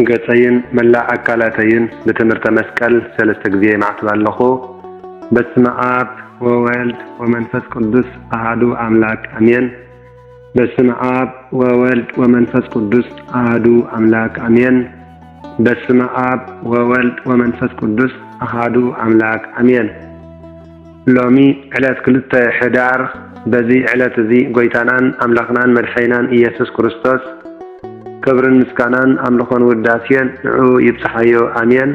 ገጸይን መላ አካላተይን በትምህርተ መስቀል ሰለስተ ጊዜ ማዕተብ ኣለኹ። በስመ አብ ወወልድ ወመንፈስ ቅዱስ አሐዱ አምላክ አሜን። በስመ አብ ወወልድ ወመንፈስ ቅዱስ አሐዱ አምላክ አሜን። በስመ አብ ወወልድ ወመንፈስ ቅዱስ አሐዱ አምላክ አሜን። ሎሚ ዕለት 2 ሕዳር በዚ ዕለት እዚ ጎይታናን አምላኽናን መድሐይናን ኢየሱስ ክርስቶስ ክብርን ምስጋናን አምልኾን ውዳሴን ንዑ ይብጽሐዮ አሜን።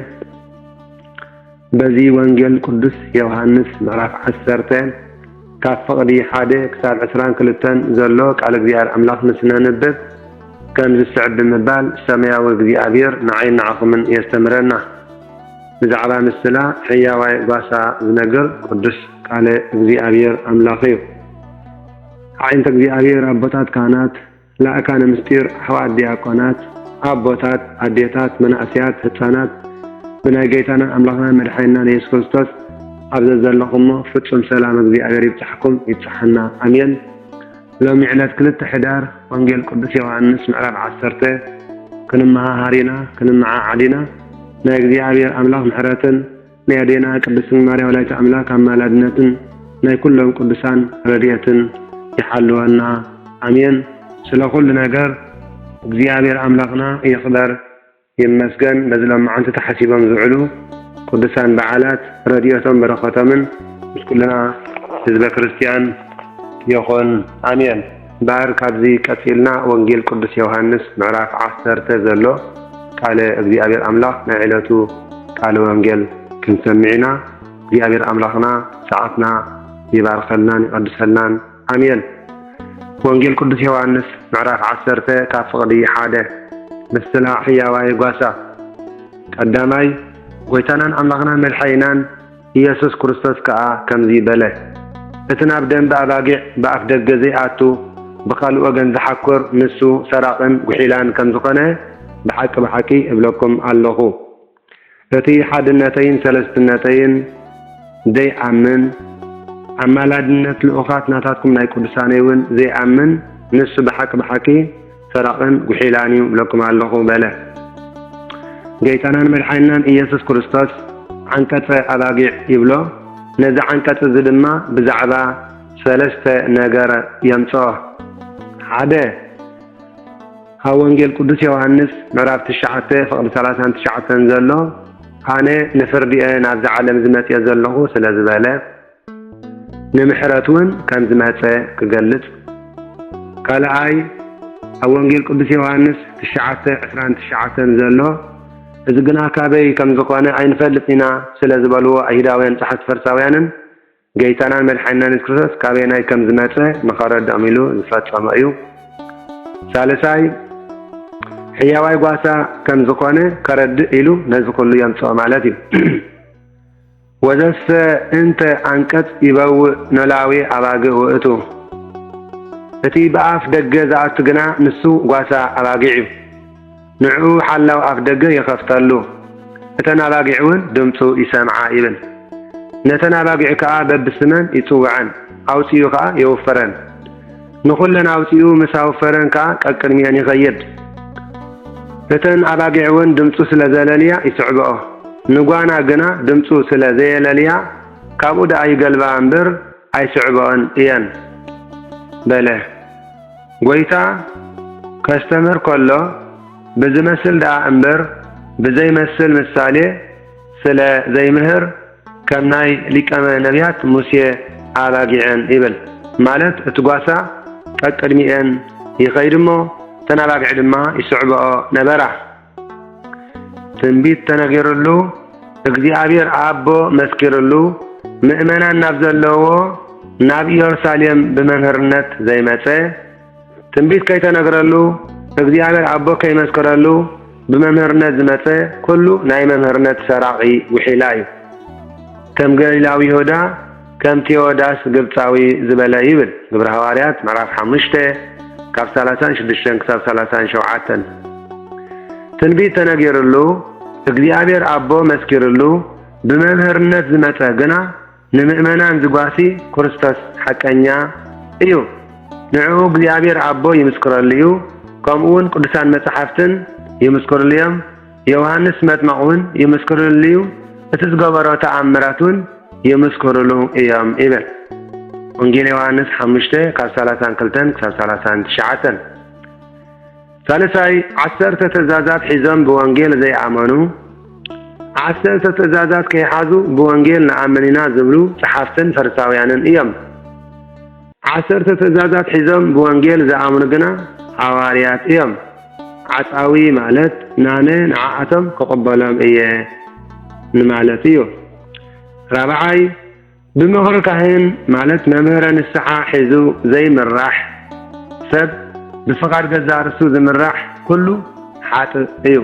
በዚ ወንጌል ቅዱስ ዮሐንስ ምዕራፍ 10 ካብ ፍቕዲ 1 ክሳብ 22 ዘሎ ቃል እግዚአብሔር አምላኽ ንስነንብብ ከም ዝስዕብ ብምባል ሰማያዊ እግዚአብሔር ንዓይን ንዓኹምን የስተምረና። ብዛዕባ ምስላ ሕያዋይ ጓሳ ዝነግር ቅዱስ ቃል እግዚአብሔር አምላኽ እዩ። ዓይንተ እግዚአብሔር አቦታት ካህናት ላእካነ ምስጢር ኣሕዋት ዲያቆናት ኣቦታት ኣዴታት መናእስያት ህፃናት ብናይ ጌታና አምላኽናን መድሐይናን ኢየሱስ ክርስቶስ ኣብ ዘለኹሞ ፍጹም ሰላም እግዚአብሔር ይብጽሕኩም ይብጽሐና አሜን። ሎሚ ዕለት 2 ሕዳር ወንጌል ቅዱስ ዮሐንስ ምዕራፍ 10 ክንመሃሃሪና ክንመዓዓሊና ናይ እግዚአብሔር አምላኽ ምሕረትን ናይ ኣዴና ቅድስት ማርያም ወላዲተ አምላክ ኣማላድነትን ናይ ኩሎም ቅዱሳን ረድኤትን ይሓልወና አሜን። ስለ ኩሉ ነገር እግዚአብሔር አምላኽና ይኽበር ይመስገን። በዝሎም መዓልቲ ተሓሲቦም ዝውዕሉ ቅዱሳን በዓላት ረድኤቶም በረኸቶምን ምስ ኩልና ህዝበ ክርስቲያን ይኹን አሜን። ባር ካብዚ ቀፂልና ወንጌል ቅዱስ ዮሐንስ ምዕራፍ 10 ዘሎ ቃለ እግዚአብሔር አምላኽ ናይ ዕለቱ ቃለ ወንጌል ክንሰምዕና እግዚአብሔር አምላኽና ሰዓትና ይባርከልናን ይቀድሰልናን አሜን። ወንጌል ቅዱስ ዮሐንስ ምዕራፍ 10 ካብ ፍቕዲ 1 ምስላ ሕያዋይ ጓሳ ቀዳማይ ጎይታናን አምላኽናን መድሐይናን ኢየሱስ ክርስቶስ ከዓ ከምዚ በለ እቲ ናብ ደንቢ ኣባጊዕ ብኣፍ ደገ ዘይኣቱ ብኻልእ ወገን ዝሓኩር ንሱ ሰራቕን ጉሒላን ከም ዝኾነ ብሓቂ እብለኩም ኣለኹ። እቲ ሓድነተይን ሰለስትነተይን ዘይኣምን ኣማላድነት ልኡኻት ናታትኩም ናይ ቅዱሳነ እውን ዘይኣምን ንሱ ብሓቂ ሰራቕን ጉሒላን እዩ እብለኩም ኣለኹ በለ። ጌታናን መድሐይናን ኢየሱስ ክርስቶስ ዓንቀጸ ኣባጊዕ ይብሎ። ነዚ ዓንቀጽ እዚ ድማ ብዛዕባ ሰለስተ ነገር የምጽኦ። ሓደ ኣብ ወንጌል ቅዱስ ዮሐንስ ምዕራፍ 9 ፍቕዲ 39 ዘሎ ኣነ ንፍርዲአ ናብዚ ዓለም ዝመጽእ ዘለኹ ስለ ዝበለ ንምሕረት እውን ከም ዝመጸ ክገልጽ። ካልኣይ ኣብ ወንጌል ቅዱስ ዮሐንስ 9:29 ዘሎ እዚ ግና ካበይ ከም ዝኾነ ኣይንፈልጥ ኢና ስለ ዝበልዎ ኣይሁዳውያን ጸሓፍቲ ፈሪሳውያንን ጌታናን መድሐይናን ኢየሱስ ክርስቶስ ካበይ ከም ዝመጸ ንኸረድኦም ኢሉ ዝፈጸመ እዩ። ሳልሳይ ሕያዋይ ጓሳ ከም ዝኾነ ከረድእ ኢሉ ነዚ ኩሉ የምጽኦ ማለት እዩ። ወዘሰ እንተ አንቀጽ ይበውእ ኖላዊ ኣባጊዕ ውእቱ። እቲ ብኣፍ ደገ ዝኣቱ ግና ንሱ ጓሳ ኣባጊዕ እዩ። ንዑ ሓላው ኣፍ ደገ ይኸፍተሉ እተን ኣባጊዕ እውን ድምፁ ይሰምዓ ይብል። ነተን ኣባጊዕ ከዓ በብስመን ይጽውዐን ኣውፂኡ ከዓ የውፈረን። ንኹለን ኣውፂኡ ምስ ኣውፈረን ከዓ ቀቅድሚአን ይኸይድ። እተን ኣባጊዕ እውን ድምፁ ስለ ዘለልያ ይስዕብኦ። ንጓና ግና ድምፁ ስለ ዘየለልያ ካብኡ ደኣ ይገልባ እምበር ኣይስዕብኦን እየን በለ። ጎይታ ከስተምር ከሎ ብዝመስል ደኣ እምበር ብዘይመስል ምሳሌ ስለ ዘይምህር ከም ናይ ሊቀ ነቢያት ሙሴ ኣባጊዐን ይብል። ማለት እቲ ጓሳ ቀቅድሚአን ይኸይድ እሞ እተን ኣባጊዕ ድማ ይስዕብኦ ነበራ። ትንቢት ተነጊሩሉ እግዚአብሔር ኣቦ መስኪሩሉ ምእመናን ናብ ዘለዎ ናብ ኢየሩሳሌም ብመምህርነት ዘይመጸ ትንቢት ከይተነግረሉ እግዚአብሔር ኣቦ ከይመስከረሉ ብመምህርነት ዝመጸ ኩሉ ናይ መምህርነት ሰራቒ ውሒላ እዩ። ከም ገሊላዊ ይሁዳ ከም ቴዎዳስ ግብፃዊ ዝበለ ይብል ግብረ ሐዋርያት ምዕራፍ 5 ካብ 36 ክሳብ 37። ትንቢት ተነጊሩሉ እግዚአብሔር ኣቦ መስኪሩሉ ብመምህርነት ዝመጸ ግና ንምእመናን ዝጓሲ ክርስቶስ ሓቀኛ እዩ። ንዑ እግዚአብሔር ኣቦ ይምስክረሉ እዩ። ከምኡውን ቅዱሳን መጻሕፍትን ይምስክሩሉ እዮም። ዮሐንስ መጥምቁን ይመስክሩልዩ እቲ ዝገበሮ ተአምራቱን ይመስክሩሉ እዮም ይብል። ወንጌል ዮሐንስ 5:32-39 ሳልሳይ 10 ትእዛዛት ሒዞም ብወንጌል ዘይኣመኑ 10 ትእዛዛት ከይሓዙ ብወንጌል ንኣመኒና ዝብሉ ጸሓፍትን ፈሪሳውያንን እዮም። 10 ትእዛዛት ሒዞም ብወንጌል ዝኣምኑ ግና ሐዋርያት እዮም። ዓፃዊ ማለት ናነ ንዓኣቶም ክቕበሎም እየ ንማለት እዩ። ራብዓይ ብምኽሪ ካህን ማለት መምህረ ንስሓ ሒዙ ዘይምራሕ ሰብ ብፍቓድ ገዛ ርእሱ ዝምራሕ ኩሉ ሓጥእ እዩ።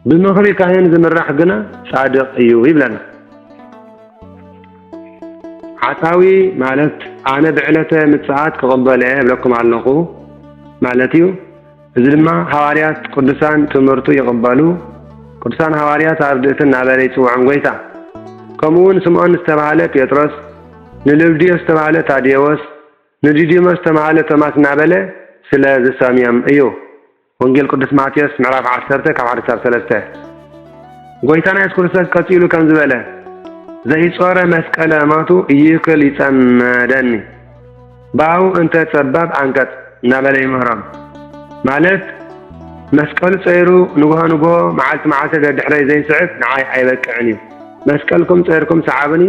ብምኽሪ ካህን ዝምራሕ ግና ጻድቕ እዩ ይብለና። ዓፃዊ ማለት ኣነ ብዕለተ ምጽኣት ክቕበል እየ ብለኩም ኣለኹ ማለት እዩ። እዚ ድማ ሐዋርያት ቅዱሳን ትምህርቱ ይቕበሉ ቅዱሳን ሐዋርያት ኣርድእትን ናበለ ይጽውዑን ጎይታ ከምኡውን ስምዖን ዝተባሃለ ጴጥሮስ ንልብድዮስ ዝተባሃለ ታዴዎስ ንዲዲሞስ ዝተባሃለ ቶማስ ናበለ ስለ ዝሰምዮም እዩ። ወንጌል ቅዱስ ማቴዎስ ምዕራፍ 10:1-3 ጎይታና ኢየሱስ ክርስቶስ ቀፂሉ ከም ዝበለ ዘይጾረ መስቀለ ሞቱ ይክል ይጸመደኒ ባው እንተ ጸባብ አንቀጽ ናበለ ይምህሮም ማለት መስቀል ጸይሩ ንጎ መዓልቲ መዓልቲ ደድሕረይ ዘይስዕብ ንዓይ ኣይበቅዕን እዩ። መስቀልኩም ጸይርኩም ሰዓብኒ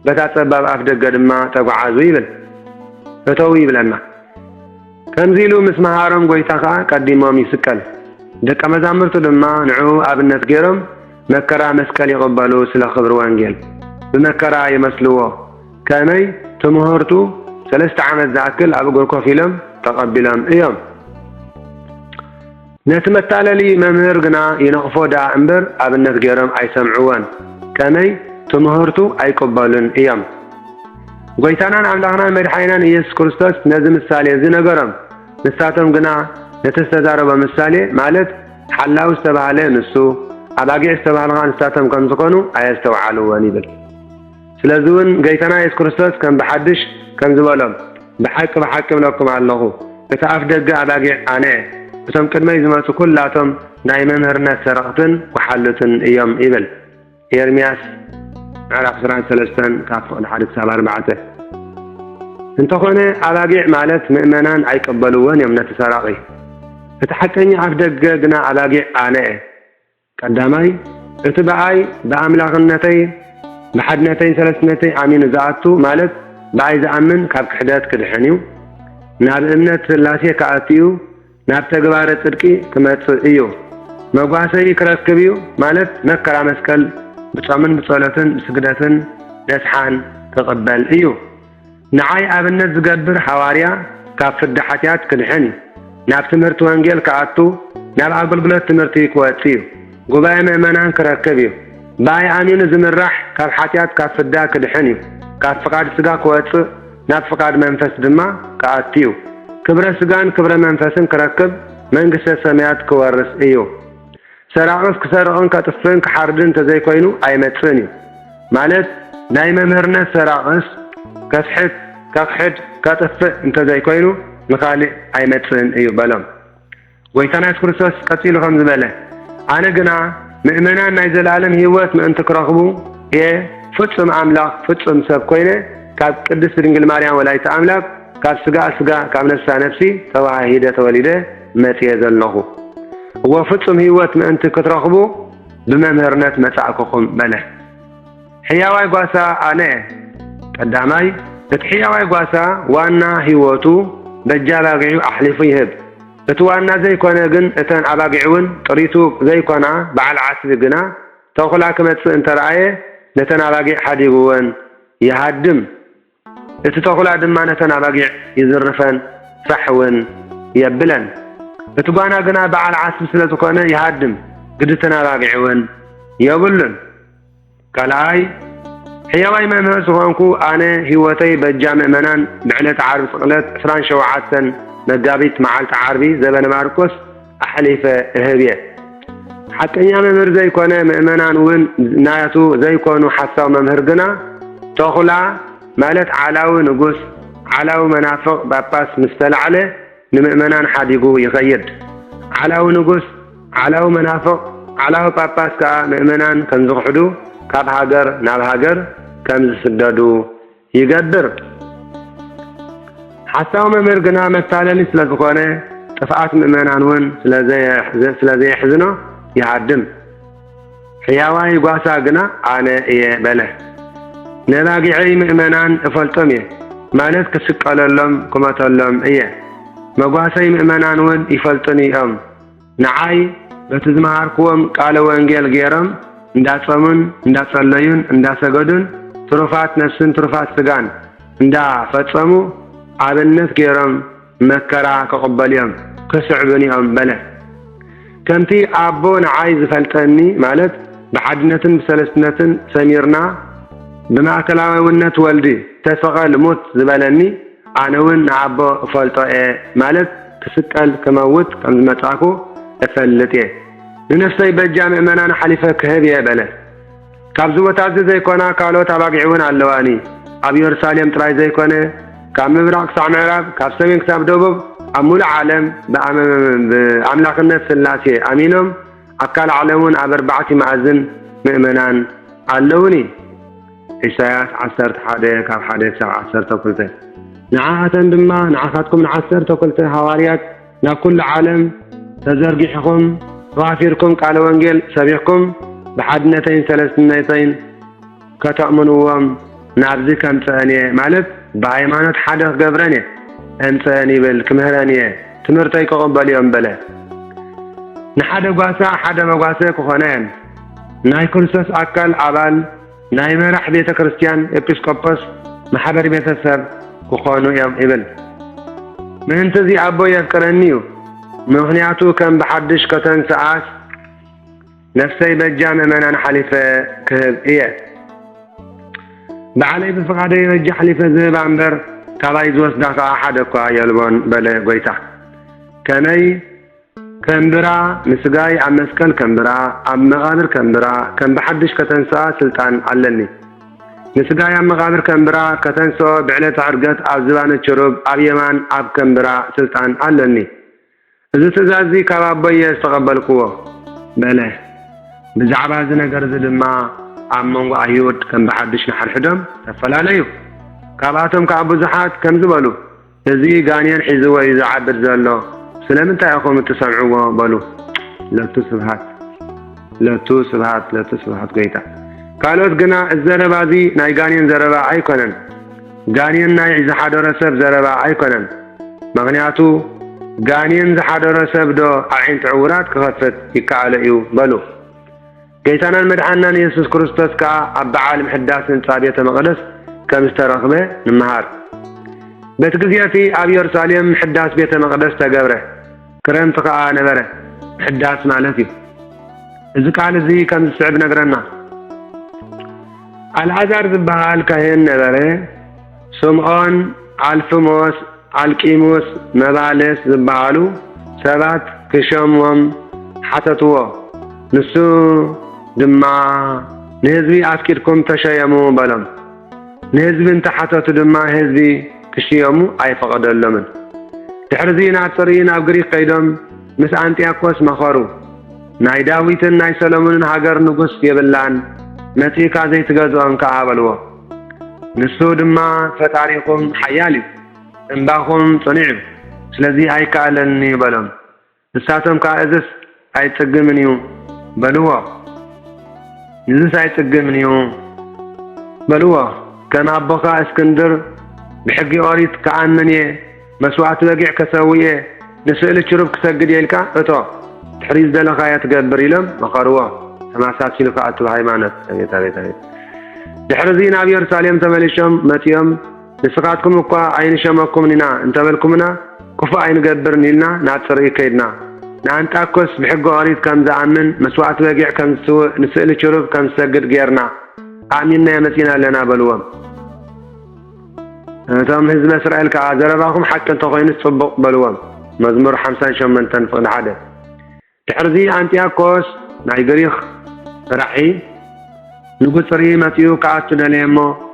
በታ ጸባብ ኣፍ ደገ ድማ ተጓዓዙ ይብል እተው ይብለና። ከምዚሉ ምስ መሃሮም ጎይታ ከዓ ቀዲሞም ይስቀል። ደቀ መዛሙርቱ ድማ ንዑ ኣብነት ገይሮም መከራ መስቀል ይቕበሉ ስለ ክብሪ ወንጌል ብመከራ ይመስልዎ ከመይ ትምህርቱ 3 ዓመት ዝኣክል ኣብ እግሩ ኮፍ ኢሎም ተቐቢሎም እዮም። ነቲ መታለሊ መምህር ግና ይነቕፎ ዳኣ እምበር ኣብነት ገይሮም ኣይሰምዕዎን ከመይ ትምህርቱ ኣይቅበሉን እዮም። ጎይታናን ኣምላኽናን መድሓኒናን ኢየሱስ ክርስቶስ ነዚ ምሳሌ ዝነገሮም ንሳቶም ግና ነቲ ዝተዛረቦ ምሳሌ ማለት ሓላዊ ዝተባሃለ ንሱ ኣባጊዕ ዝተባሃልኻ ንሳቶም ከም ዝኾኑ ኣየስተውዓልዎን ይብል። ስለዚ እውን ጎይታና ኢየሱስ ክርስቶስ ከም ብሓድሽ ከም ዝበሎም ብሓቂ ብለኩም ኣለኹ እቲ ኣፍ ደገ ኣባጊዕ ኣነ እቶም ቅድመይ ዝመፁ ኩላቶም ናይ መምህርነት ሰረቕትን ወሓልትን እዮም ይብል። ኤርምያስ ምዕራፍ 23:1-4 እንተኾነ ኣባጊዕ ማለት ምእመናን ኣይቀበልዎን እዮም ነቲ ሰራቒ። እቲ ሓቀኛ ኣፍ ደገ ግና ኣባጊዕ ኣነ እየ። ቀዳማይ እቲ በኣይ ብኣምላኽነተይ ብሓድነተይን ሰለስትነተይ ኣሚኑ ዝኣቱ ማለት በኣይ ዝኣምን ካብ ክሕደት ክድሕን እዩ። ናብ እምነት ስላሴ ከኣትዩ ናብ ተግባረ ጽድቂ ክመጽእ እዩ። መጓሰይ ክረክብ እዩ ማለት መከራ መስቀል ብጾምን ብጸሎትን ብስግደትን ነስሓን ክቕበል እዩ። ንዓይ ኣብነት ዝገብር ሐዋርያ ካብ ፍዳ ሓጢኣት ክድሕን እዩ። ናብ ትምህርቲ ወንጌል ከኣቱ ናብ ኣገልግሎት ትምህርቲ ክወጽእ እዩ። ጉባኤ ምእመናን ክረክብ እዩ። በኣይ ኣሚኑ ዝምራሕ ካብ ሓጢኣት ካብ ፍዳ ክድሕን እዩ። ካብ ፍቃድ ስጋ ክወጽእ ናብ ፍቃድ መንፈስ ድማ ከኣቱ እዩ። ክብረ ስጋን ክብረ መንፈስን ክረክብ መንግስተ ሰማያት ክወርስ እዩ። ሰራቅስ ክሰርቅን ከጥፍእን ክሓርድን ተዘይኮይኑ ኣይመጽእን እዩ ማለት ናይ መምህርነት ሰራቅስ ከስሕት ከክሕድ ከጥፍእ እንተዘይኮይኑ ንኻሊእ ኣይመጽእን እዩ በሎም። ጎይታና ኢየሱስ ክርስቶስ ቀፂሉ ከም ዝበለ ኣነ ግና ምእመናን ናይ ዘለኣለም ህይወት ምእንቲ ክረኽቡ እየ ፍጹም ኣምላኽ ፍጹም ሰብ ኮይነ ካብ ቅድስት ድንግል ማርያም ወላዲተ ኣምላክ ካብ ስጋ ስጋ ካብ ነፍሳ ነፍሲ ተዋሂደ ተወሊደ መጽየ ዘለኹ እዎ ፍጹም ህይወት ምእንቲ ክትረኽቡ ብመምህርነት መጻእክኹም በለ። ሕያዋይ ጓሳ ኣነ ቀዳማይ እቲ ሕያዋይ ጓሳ ዋና ህይወቱ በጃባጊዑ ኣሕሊፉ ይህብ። እቲ ዋና ዘይኮነ ግን እተን ኣባጊዕውን ጥሪቱ ዘይኮና በዓል ዓስቢ ግና ተኹላ ክመጽእ እንተረኣየ ነተን ኣባጊዕ ሓዲጉወን ይሃድም። እቲ ተኹላ ድማ ነተን ኣባጊዕ ይዝርፈን ፋሕውን የብለን። እቲ ጓና ግና በዓል ዓስቢ ስለ ዝኾነ ይሃድም ግድተን ኣባጊዕውን የብሉን። ካልኣይ ሕያዋይ መምህር ዝኾንኩ ኣነ ህይወተይ በጃ ምእመናን ብዕለት ዓርቢ ስቕለት 27 መጋቢት መዓልቲ ዓርቢ ዘበነ ማርቆስ ኣሕሊፈ እህብ እየ። ሓቀኛ መምህር ዘይኮነ ምእመናን እውን ናቱ ዘይኮኑ ሓሳዊ መምህር ግና ተኹላ ማለት ዓላዊ ንጉስ ዓላዊ መናፍቕ ጳጳስ ምስ ተላዕለ ንምእመናን ሓዲጉ ይኸይድ። ዓላዊ ንጉስ علاو منافق علاو باباس كا مؤمنان كم زغحدو كاب هاجر ناب هاجر كم زسددو يقدر حتى ممر قنا مثالني سلازكونه طفعات مؤمنان ون سلازي يحزنو يعدم حياواي قاسا قنا أنا إيه بله نلاقي مؤمنان افلطميه مالت كسقال لهم كما تلهم إيه مقاسي مؤمنان ون يفلطني نعاي بتزمهاركم قالوا وانجيل غيرم እንዳጸሙን እንዳጸለዩን እንዳሰገዱን ትሩፋት ነፍስን ትሩፋት ስጋን እንዳፈጸሙ አብነት ገይሮም መከራ ከቀበልዮም ከስዕብንዮም በለ ከምቲ አቦ ንዓይ ዝፈልጠኒ ማለት በሓድነትን በሰለስትነትን ሰሚርና በማእከላዊነት ወልዲ ተሰቀል ሞት ዝበለኒ ኣነውን ንአቦ እፈልጦ ማለት ክስቀል ከመውት ከም ዝመጻኩ እፈልጥ ንነፍሰይ በጃ ምእመናን ሓሊፈ ክህብ የበለ ካብ ዝወታት ዘይኮና ካልኦት ኣባጊዕውን ኣለዋኒ ኣብ ኢየሩሳሌም ጥራይ ዘይኮነ ካብ ምብራቅ ክሳብ ምዕራብ ካብ ሰሜን ክሳብ ደቡብ ኣብ ሙሉእ ዓለም ብኣምላክነት ስላሴ ኣሚኖም ኣካል ዓለሙን ኣብ 4 ማዕዝን ምእመናን ኣለውኒ ኢሳያስ 11 ካብ 1 ክሳብ 12 ንዓኣተን ድማ ንዓኻትኩም 12 ሃዋርያት ናብ ኩሉ ዓለም ተዘርጊሕኩም ተዋፊርኩም ቃለ ወንጌል ሰቢሕኩም بحدنتين ثلاثنتين كتأمنوهم نابزي كمتانية مالت بايمانات حدث قبرانية انتاني بالكمهرانية تمرتي كقباليهم بلا نحدا قاسا حدا مقاسا كخونان ناي كرسوس أكل عبال ناي مرح بيت كريستيان إبسكوبوس محبر بيت السب كخونو يوم إبل من تزي أبو يذكرنيو مغنياتو كان بحدش كتن ساعات نفسي بجامع من أنا حليفة كهب إيه بعلي بفقادة يوجه حليفة زي بامبر كلا يزوس داك أحد كوا يلبون بلا قويتا كاني كمبرا مسقاي عم مسكن كمبرا عم مغادر كمبرا كان بحدش كتنسى سلطان علني مسقاي عم مغادر كمبرا كتنسى بعلة عرقت أب زبان الشروب أب يمان أب كمبرا سلطان علني إذا تزازي كبابي يستقبل قوة بلا بزعبا زنقر زلما عمونغو أيود كم بحدش نحرحدهم تفلاليو كاباتهم كابو زحات كم زبالو تزي قانيان حزوة إذا عبر زالو سلام انتا يقوم تسمعوه بالو لا تسبحات قيتا قالوت قنا الزربا زي ناي قانيان زربا عيكونن قانيان ناي زحادو رسب زربا عيكونن مغنياتو قانيان زحادو رسب دو عين تعورات كغفت يكاليو بالو قيتانا المدحنان يسوس كريستوس كا أبعال محداث صابية مقدس كم استرغبه نمهار بتقزيتي أبي يرساليم محداث بيت مقدس تقبره كرم تقاء نبره محداث مالتي إذا كان زي كم السعب نقرنا العذر ذبها الكهين نبره سمعون الفموس الكيموس مبالس ذبهالو سبات كشموم حتتوه نسو دما نهزبي أفكركم تشيمو بلم نهزبي انت حتى دما هزبي كشيمو أي فقد اللمن تحرزين عطرين أبقري قيدم مس أنتي أقوس مخارو ناي داويتن ناي سلمون هاجر نقص يبلان نتي كازي تغزو أنك عابلوا نسو دما فتاريكم حيالي انباخم صنيع سلزي أي كالني بلم نساتم كائزس أي تقمنيو بلوه نزس أي تقمنيو بلوه كان أبقى اسكندر بحقي أريد كأنني مسوعة وقع كسوية نسأل الشرب كسجد يلكا أتو تحريز دلقا يتقبر لهم مقروه سما ساتي لك أتو هايمانت تبي تحرزين أبي يرساليم تمليشم متيم لسقاتكم وقا عين شمكم لنا انتبلكمنا كفا عين قبر نيلنا ناتسري كيدنا نانت أكوس بحقه أريد كم زعمن مسوعة وقع كم نسأل الشرب كم سجد غيرنا آمنا يا مسينا لنا بلوم تم حزب إسرائيل كعذرباكم حتى تغين الصبق بلوم مزمور 5 شمن تنفق الحدث تحرزي أنتي أكوس ناي قريخ رحي نقول صري ماتيو كعاتنا ليمو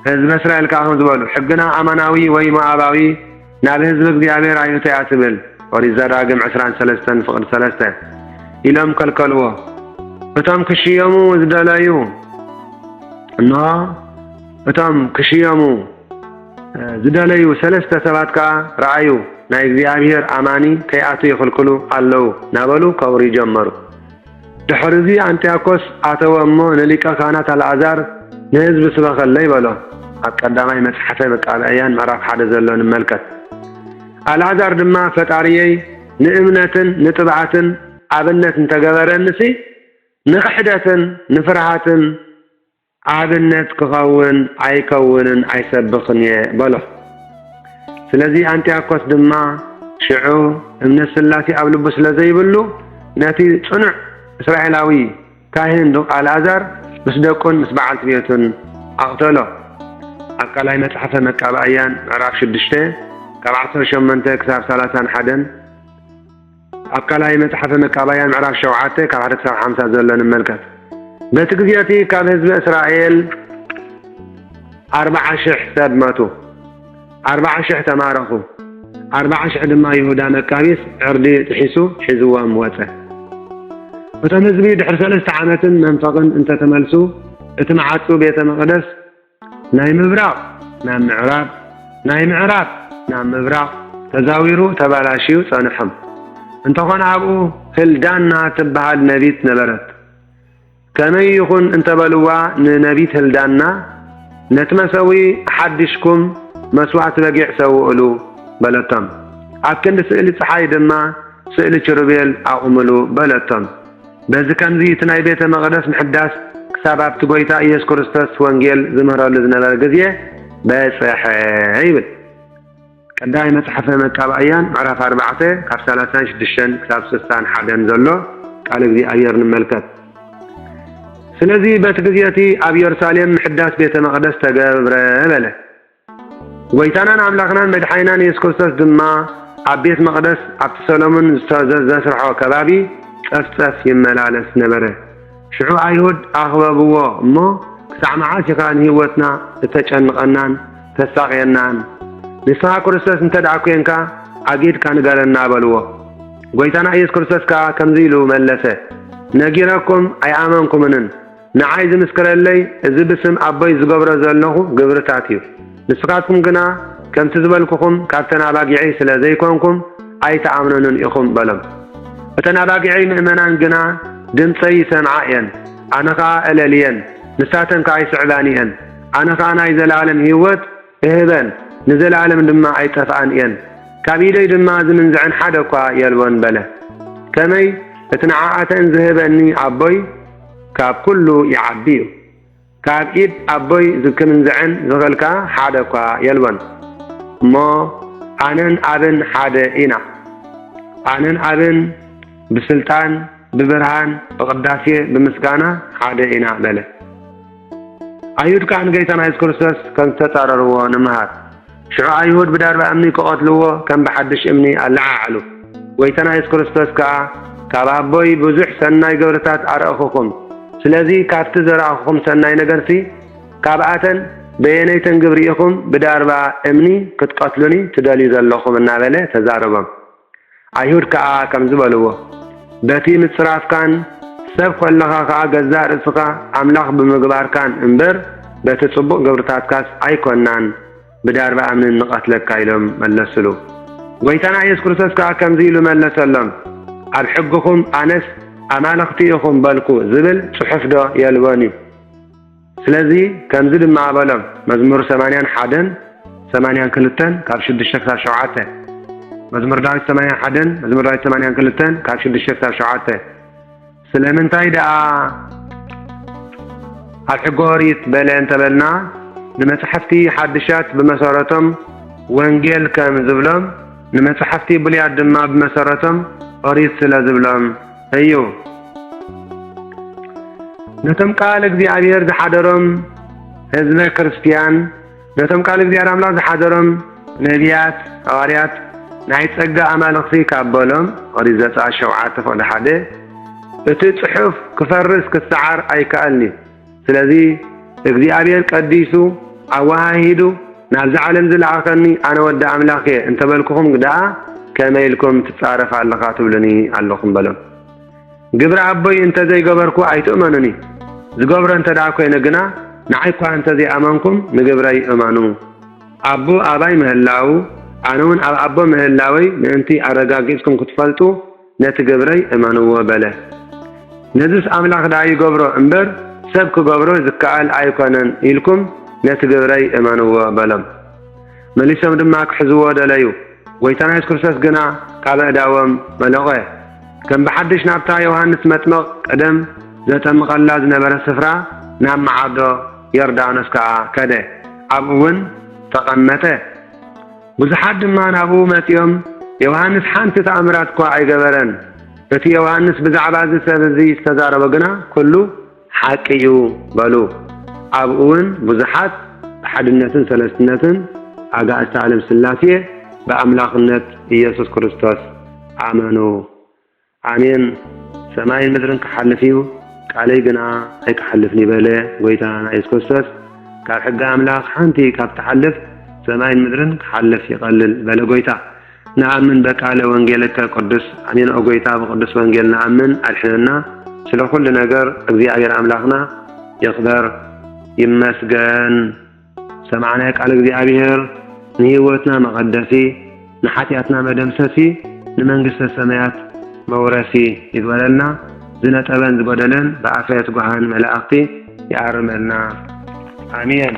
حزب إسرائيل كعهم زبالو حقنا أماناوي ويما أباوي ناب حزب እግዚአብሔር አይነቱ ያስብል ኦሪት ዘዳግም 13 فقد 3 إلهم كالكالوا فتام كشيامو زدلايو إنها فتام كشيامو زدلايو سلسة سباتك رأيو ناي እግዚአብሔር አማኒ ከያቱ ይخلكሉ አለው ናበሉ ከውሪ ጀመሩ ድሕርዚ አንቲያኮስ አተወሞ ነሊቀ ካህናት አልዓዛር ንህዝብ ስበኸለይ በሎ አቀዳማይ መጽሐፈ መቃብያን ምዕራፍ 1 ዘሎን መልከት አልዓዛር ድማ ፈጣሪየይ ንእምነትን ንጥብዓትን አብነትን ተገበረንሲ ንኽሕደትን ንፍርሃትን አብነት ክኸውን አይከውንን አይሰብኽን በሎ ስለዚህ አንቲያኮስ ድማ ሽዑ እምነት ስላሴ ኣብ ልቡ ስለዘይብሉ ነቲ ጽኑዕ እስራኤላዊ ካህን አልዓዛር ምስ ደቁን ምስ በዓልቲ ቤቱን ኣቕተሎ አቃላይ መጽሐፈ መቃብያን ምዕራፍ 6 ካብ 18 ክሳብ 31 አቃላይ መጽሐፈ መቃብያን ምዕራፍ 7 ካብ 1 ክሳብ 50 ዘሎን መልከት በቲ ግዜቲ ካብ ህዝቢ እስራኤል 40,000 ሰብ መቱ 40,000 ተማረኹ 40,000 ድማ ይሁዳ መቃቢስ ዕርዲ ጥሒሱ ሒዝዎም ወፀ እቶም ህዝቢ ድሕሪ 3 ዓመትን መንፈቅን እንተተመልሱ እቲ መዓፁ ቤተ መቅደስ ናይ ምብራቅ ናብ ምዕራብ ናይ ምዕራብ ናብ ምብራቅ ተዛዊሩ ተባላሽዩ ጸንሖም እንተኾነ ኣብኡ ህልዳና ትበሃል ነቢት ነበረት ከመይ ይኹን እንተበልዋ ንነቢት ህልዳና ነትመሰዊ ሓድሽኩም መስዋዕት በጊዕ ሰውእሉ በለቶም ኣብ ክንዲ ስእሊ ፀሓይ ድማ ስእሊ ችሩቤል ኣቁምሉ በለቶም በዚ ከምዚ እቲ ናይ ቤተ መቅደስ ምሕዳስ ክሳብ ኣብቲ ጎይታ ኢየሱስ ክርስቶስ ወንጌል ዝምህረሉ ዝነበረ ግዜ በፅሐ ይብል ቀዳማይ መጽሐፈ መቃብያን ምዕራፍ 4 ካብ 36 ክሳብ 61 ዘሎ ቃል እግዚአብሔር ንመልከት ስለዚህ በቲ ግዜቲ ኣብ ኢየሩሳሌም ምሕዳስ ቤተ መቅደስ ተገብረ በለ ጎይታናን አምላኽናን መድኃኒናን ኢየሱስ ክርስቶስ ድማ ኣብ ቤት መቅደስ ኣብ ሰሎሞን ዘስርሖ ከባቢ ጸፍጸፍ ይመላለስ ነበረ ሽዑ አይሁድ ኣኽበብዎ እሞ ክሳዕ መዓስ ኢኻ ንህይወትና እተጨንቐናን ተሳቅየናን ንስኻ ክርስቶስ እንተደኣ ኮንካ ኣጊድካ ንገረና በልዎ ጎይታና ኢየሱስ ክርስቶስ ከዓ ከምዚ ኢሉ መለሰ ነጊረኩም ኣይኣመንኩምን ንዓይ ዝምስክረለይ እዚ ብስም ኣቦይ ዝገብሮ ዘለኹ ግብርታት እዩ ንስኻትኩም ግና ከምቲ ዝበልኩኹም ካብተን ኣባጊዐይ ስለ ዘይኮንኩም ኣይተኣምኑንን ኢኹም በሎም እተን ኣባጊዐይ ምእመናን ግና ድምፀይ ይሰምዓ እየን ኣነ ከዓ እለልየን ንሳተን ከዓ ይስዕባን እየን ኣነ ከዓ ናይ ዘለዓለም ህይወት እህበን ንዘለዓለም ድማ ኣይጠፍኣን እየን ካብ ኢደይ ድማ ዝምንዝዕን ሓደ እኳ የልቦን በለ ከመይ እቲ ንዓኣተን ዝህበኒ ኣቦይ ካብ ኩሉ ይዓቢ እዩ ካብ ኢድ ኣቦይ ዝክምንዝዕን ዝኽእልካ ሓደ እኳ የልቦን እሞ ኣነን ኣብን ሓደ ኢና ኣነን ኣብን ብስልጣን ብብርሃን ብቅዳሴ ብምስጋና ሓደ ኢና በለ ኣይሁድ ከዓ ንጌታና ኢየሱስ ክርስቶስ ከም ዝተጻረርዎ ንምሃር ሽዑ ኣይሁድ ብዳርባ እምኒ ክቐትልዎ ከም ብሓድሽ እምኒ ኣለዓዓሉ ጎይታና ኢየሱስ ክርስቶስ ከዓ ካብ ኣቦይ ብዙሕ ሰናይ ግብርታት ኣርአኹኩም ስለዚ ካብቲ ዘረአኹም ሰናይ ነገርሲ ካብኣተን በየነይተን ግብሪ ኢኹም ብዳርባ እምኒ ክትቀትሉኒ ትደልዩ ዘለኹም እናበለ ተዛረቦም ኣይሁድ ከዓ ከም ዝበልዎ በቲ ምጽራፍካን ሰብ ኮለኻ ከዓ ገዛእ ርእስኻ ኣምላኽ ብምግባርካን እምበር በቲ ጽቡቕ ግብርታትካስ ኣይኮናን ብዳርባ እምኒ ንቐትለካ ኢሎም መለስሉ ጎይታና ኢየሱስ ክርስቶስ ከዓ ከምዚ ኢሉ መለሰሎም ኣብ ሕግኹም ኣነስ ኣማልኽቲ ኢኹም በልኩ ዝብል ጽሑፍ ዶ የልቦን እዩ ስለዚ ከምዚ ድማ በሎም መዝሙር 81 82 ካብ 6 ክሳብ 7 መዝሙር ዳዊት 81 መዝሙር ዳዊት 82 ካብ 6 ክሳብ 7 ስለምንታይ ደኣ ኣብ ሕጊ ኦሪት በለ እንተበልና ንመጽሕፍቲ ሓድሻት ብመሰረቶም ወንጌል ከም ዝብሎም ንመጽሕፍቲ ብሉያት ድማ ብመሰረቶም ኦሪት ስለ ዝብሎም እዩ ነቶም ቃል እግዚአብሔር ዝሓደሮም ህዝበ ክርስቲያን ነቶም ቃል እግዚአብሔር አምላክ ዝሓደሮም ነቢያት ሐዋርያት ናይ ጸጋ ኣማልኽቲ ካበሎም ኦሪት ዘጸአት 7 ፍቅዲ 1 እቲ ጽሑፍ ክፈርስ ክሰዓር ኣይከኣልኒ ስለዚ እግዚአብሔር ቀዲሱ ኣዋሂዱ ናብዚ ዓለም ዝለኣኸኒ ኣነ ወዲ ኣምላኽ እንተበልኩኹም ግዳ ከመይ ኢልኩም ትጻረፍ ኣለኻ ትብሉኒ ኣለኹም በሎም ግብረ አቦይ እንተ ዘይገበርኩ ኣይትእመኑኒ ዝገብሮ እንተ ደኣ ኮይነ ግና ንዓይ እኳ እንተ ዘይኣመንኩም ንግብረይ እመኑ ኣቦ ኣባይ ምህላው ኣነ እውን ኣብ ኣቦ ምህላወይ ምእንቲ ኣረጋጊፅኩም ክትፈልጡ ነቲ ግብረይ እመንዎ በለ ነዚስ ኣምላኽ ደኣ ይገብሮ እምበር ሰብ ክገብሮ ዝከኣል ኣይኮነን ኢልኩም ነቲ ግብረይ እመንዎ በሎም መሊሶም ድማ ክሕዝዎ ደለዩ ጎይታና ኢየሱስ ክርስቶስ ግና ካብ ኣእዳዎም መለቐ ከም ብሓድሽ ናብታ ዮሃንስ መጥመቕ ቀደም ዘጠምቐላ ዝነበረ ስፍራ ናብ መዓዶ ዮርዳኖስ ከዓ ከደ ኣብኡ እውን ተቐመጠ ብዙሓት ድማ ናብኡ መፂኦም ዮሃንስ ሓንቲ ተኣምራት እኳ ኣይገበረን እቲ ዮሃንስ ብዛዕባ እዚ ሰብ እዚ ዝተዛረበ ግና ኩሉ ሓቂ እዩ በሉ ኣብኡ እውን ብዙሓት ብሓድነትን ሰለስትነትን ኣጋእዝቲ ዓለም ስላሴ በኣምላኽነት ኢየሱስ ክርስቶስ ኣመኑ ኣሜን ሰማይን ምድርን ክሓልፍ እዩ ቃለይ ግና ኣይክሓልፍን ይበለ ጎይታና ኢየሱስ ክርስቶስ ካብ ሕጊ ኣምላኽ ሓንቲ ካብ ትሓልፍ ሰማይን ምድርን ክሓልፍ ይቐልል በለ ጎይታ نأمن بقال وانجيلك القدس أمين أقويتا بقدس وانجيل نأمن الحننا سلو كل نجار أجزاء أملاخنا يقدر يمسجن سمعناك على أجزاء نيوتنا مقدسي نحاتياتنا مدمسسي نمنجس السماوات مورثي يتولنا زنة أبن زبدلن بعافية جهان ملائكتي يعرمنا آمين.